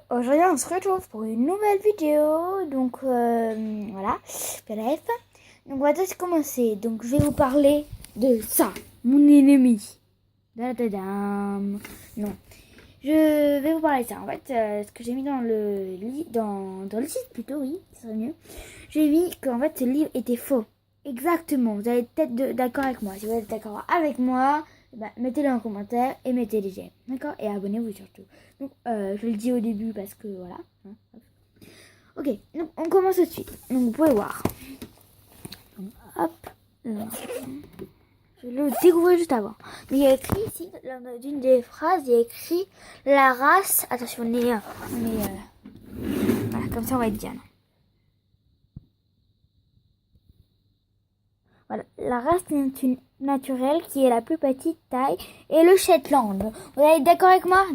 Aujourd'hui on se retrouve pour une nouvelle vidéo, donc voilà, bref, donc on va tous commencer, donc je vais vous parler de ça, mon ennemi, non, je vais vous parler de ça, en fait, ce que j'ai mis dans le dans le site plutôt, oui, ce serait mieux, j'ai mis qu'en fait ce livre était faux, exactement, vous allez peut-être d'accord avec moi, si vous êtes d'accord avec moi, bah, mettez-le en commentaire et mettez les j'aime, d'accord? Et abonnez-vous surtout. Donc, je le dis au début parce que voilà. Ok, donc on commence tout de suite. Donc, vous pouvez voir. Donc, hop. Je le découvrais juste avant. Mais il y a écrit ici, dans une des phrases, il y a écrit la race. Attention, voilà, comme ça on va être bien. Voilà, la race naturelle qui est la plus petite taille est le Shetland. Vous allez être d'accord avec moi?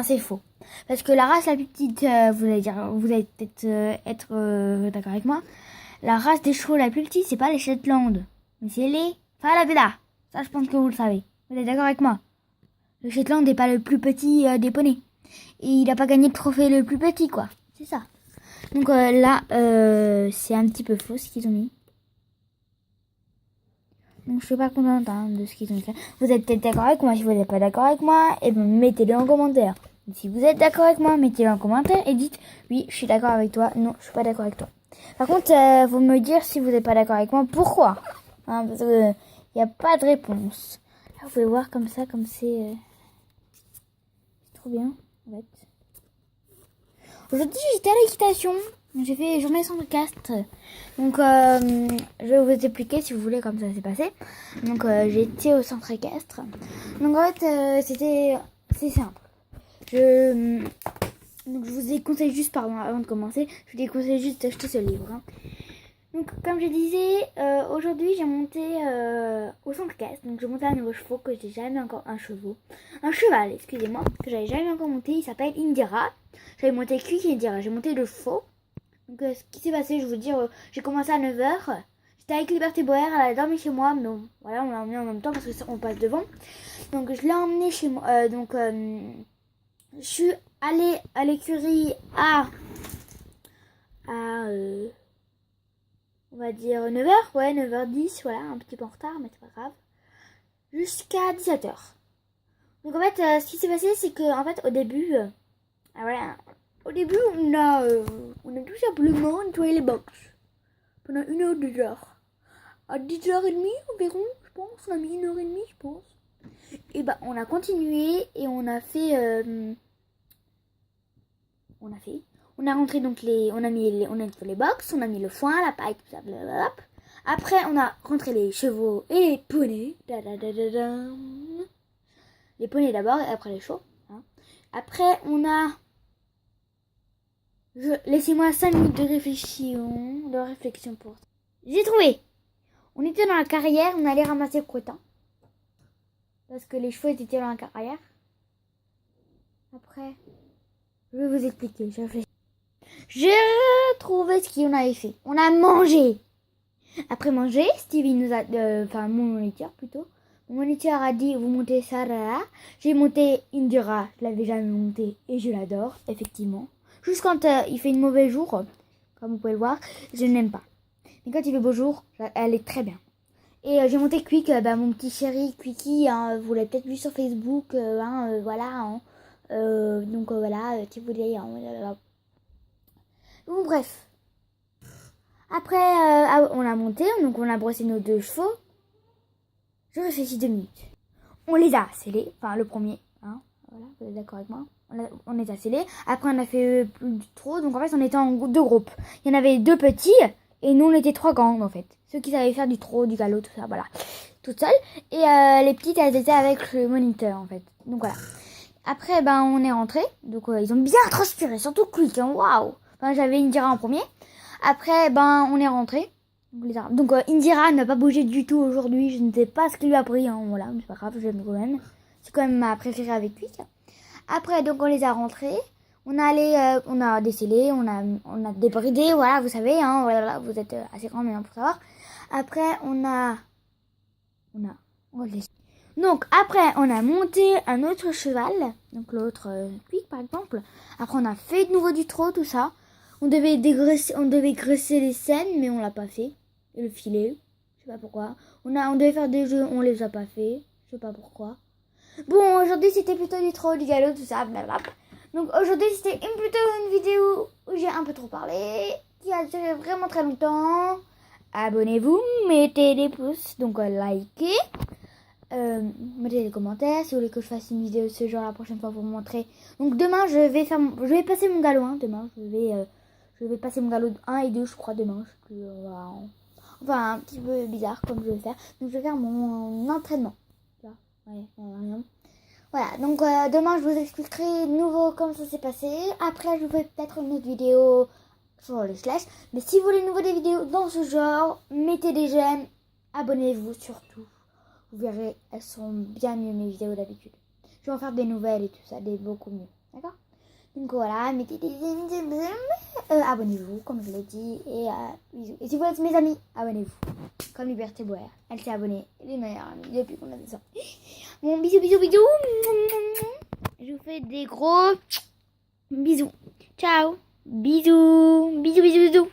C'est faux. Parce que la race la plus petite, vous allez peut-être être d'accord avec moi. La race des chevaux la plus petite, c'est pas les Shetland, mais c'est les Falabella. Ça, je pense que vous le savez. Vous êtes d'accord avec moi? Le Shetland n'est pas le plus petit des poneys. Et il n'a pas gagné le trophée le plus petit, quoi. C'est ça. Donc là, c'est un petit peu faux ce qu'ils ont mis. Donc je suis pas contente de ce qu'ils ont fait. Vous êtes peut-être d'accord avec moi. Si vous n'êtes pas d'accord avec moi, et ben mettez-le en commentaire. Et si vous êtes d'accord avec moi, mettez-le en commentaire et dites oui, je suis d'accord avec toi. Non, je suis pas d'accord avec toi. Par contre, vous me dire si vous n'êtes pas d'accord avec moi, pourquoi, parce que il n'y a pas de réponse. Là, vous pouvez voir comme ça, comme c'est trop bien en fait. Aujourd'hui, j'étais à l'équitation. J'ai fait journée sans castre. Donc, je vais vous expliquer si vous voulez comme ça s'est passé. Donc, j'ai été au centre équestre. Donc, en fait, c'est simple. Donc, je vous ai conseillé juste, pardon, avant de commencer, je vous ai conseillé juste d'acheter ce livre. Donc, comme je disais, aujourd'hui, j'ai monté au centre équestre. Donc, j'ai monté un nouveau cheval que j'ai jamais encore... Un cheval, excusez-moi, que j'avais jamais encore monté. Il s'appelle Indira. J'avais monté Quick Indira. J'ai monté le faux. Donc, ce qui s'est passé, je vous dire, j'ai commencé à 9h. J'étais avec Liberté Boer, elle a dormi chez moi. Mais bon, voilà, on l'a emmené en même temps parce qu'on passe devant. Donc, je l'ai emmené chez moi. Je suis allée à l'écurie on va dire 9h, ouais, 9h10, voilà, un petit peu en retard, mais c'est pas grave. Jusqu'à 17h. Donc, en fait, ce qui s'est passé, c'est que, en fait, au début, voilà. Au début, on a tout simplement nettoyé les box pendant 1h, 2h. À 10h30 environ, je pense. On a mis 1h30, je pense. Et bah, on a continué et on a rentré donc on a nettoyé les box, on a mis le foin, la paille, tout ça, blablabla. Après, on a rentré les chevaux et les poneys. Les poneys d'abord et après les chevaux. Hein. Après, on a... Laissez-moi 5 minutes de réflexion pour ça. J'ai trouvé. On était dans la carrière, on allait ramasser le crottin. Parce que les chevaux étaient dans la carrière. Après, je vais vous expliquer. J'ai retrouvé ce qu'on avait fait. On a mangé. Après manger, Stevie nous a... mon moniteur plutôt. Mon moniteur a dit, vous montez ça, là. J'ai monté Indira. Je l'avais jamais monté et je l'adore, effectivement. Juste quand il fait une mauvaise jour, comme vous pouvez le voir, je n'aime pas. Mais quand il fait beau jour, elle est très bien. Et j'ai monté Quick, mon petit chéri Quickie, hein, vous l'avez peut-être vu sur Facebook, voilà. Donc voilà, si vous voulez. Donc bref. Après, on a monté, donc on a brossé nos 2 chevaux. Je réfléchis 2 minutes. On les a scellés, enfin le premier, hein, voilà, vous êtes d'accord avec moi? On les a scellés. Après, on a fait plus trop. Donc, en fait, on était en 2 groupes. Il y en avait 2 petits. Et nous, on était 3 grandes, en fait. Ceux qui savaient faire du trot, du galop, tout ça, voilà. Toutes seules. Et les petites, elles étaient avec le moniteur, en fait. Donc, voilà. Après, on est rentrés. Donc, ils ont bien transpiré. Surtout Quick, hein. Waouh. Enfin, j'avais Indira en premier. Après, on est rentrés. Donc, Indira n'a pas bougé du tout aujourd'hui. Je ne sais pas ce qu'il lui a pris, hein. Voilà, mais c'est pas grave, j'aime quand même. C'est quand même ma préférée avec Quick. Après, donc, on les a rentrés. On a décellé, on a débridé, voilà, vous savez, hein, voilà, vous êtes assez grand maintenant pour savoir. Après, on a Donc après, on a monté un autre cheval, donc l'autre Quick par exemple. Après, on a fait de nouveau du trot, tout ça. On devait graisser les scènes, mais on l'a pas fait. Et le filet, je sais pas pourquoi. On devait faire des jeux, on les a pas fait, je sais pas pourquoi. Bon, aujourd'hui c'était plutôt du trot, du galop, tout ça, blablabla. Donc aujourd'hui c'était plutôt une vidéo où j'ai un peu trop parlé, qui a duré vraiment très longtemps. Abonnez-vous, mettez des pouces, donc likez. Mettez des commentaires si vous voulez que je fasse une vidéo de ce genre la prochaine fois pour vous montrer. Donc demain je vais passer mon galop, hein, demain je vais passer mon galop 1 et 2 je crois demain, je sais plus, enfin un petit peu bizarre comme je vais faire. Donc je vais faire mon entraînement. Ouais, rien. Voilà, donc demain je vous expliquerai de nouveau comment ça s'est passé. Après je vous fais peut-être une autre vidéo sur le slash. Mais si vous voulez de nouveau des vidéos dans ce genre, mettez des j'aime, abonnez-vous surtout. Vous verrez, elles sont bien mieux mes vidéos d'habitude. Je vais en faire des nouvelles et tout ça, des beaucoup mieux. D'accord? Donc voilà, mettez des j'aime, abonnez-vous, comme je l'ai dit. Et bisous. Et si vous êtes mes amis, abonnez-vous. Comme Liberté Boer. Elle s'est abonnée. Elle est meilleure amie depuis qu'on a fait ça. Bon, bisous, bisous, bisous. Je vous fais des gros bisous. Ciao. Bisous. Bisous, bisous, bisous.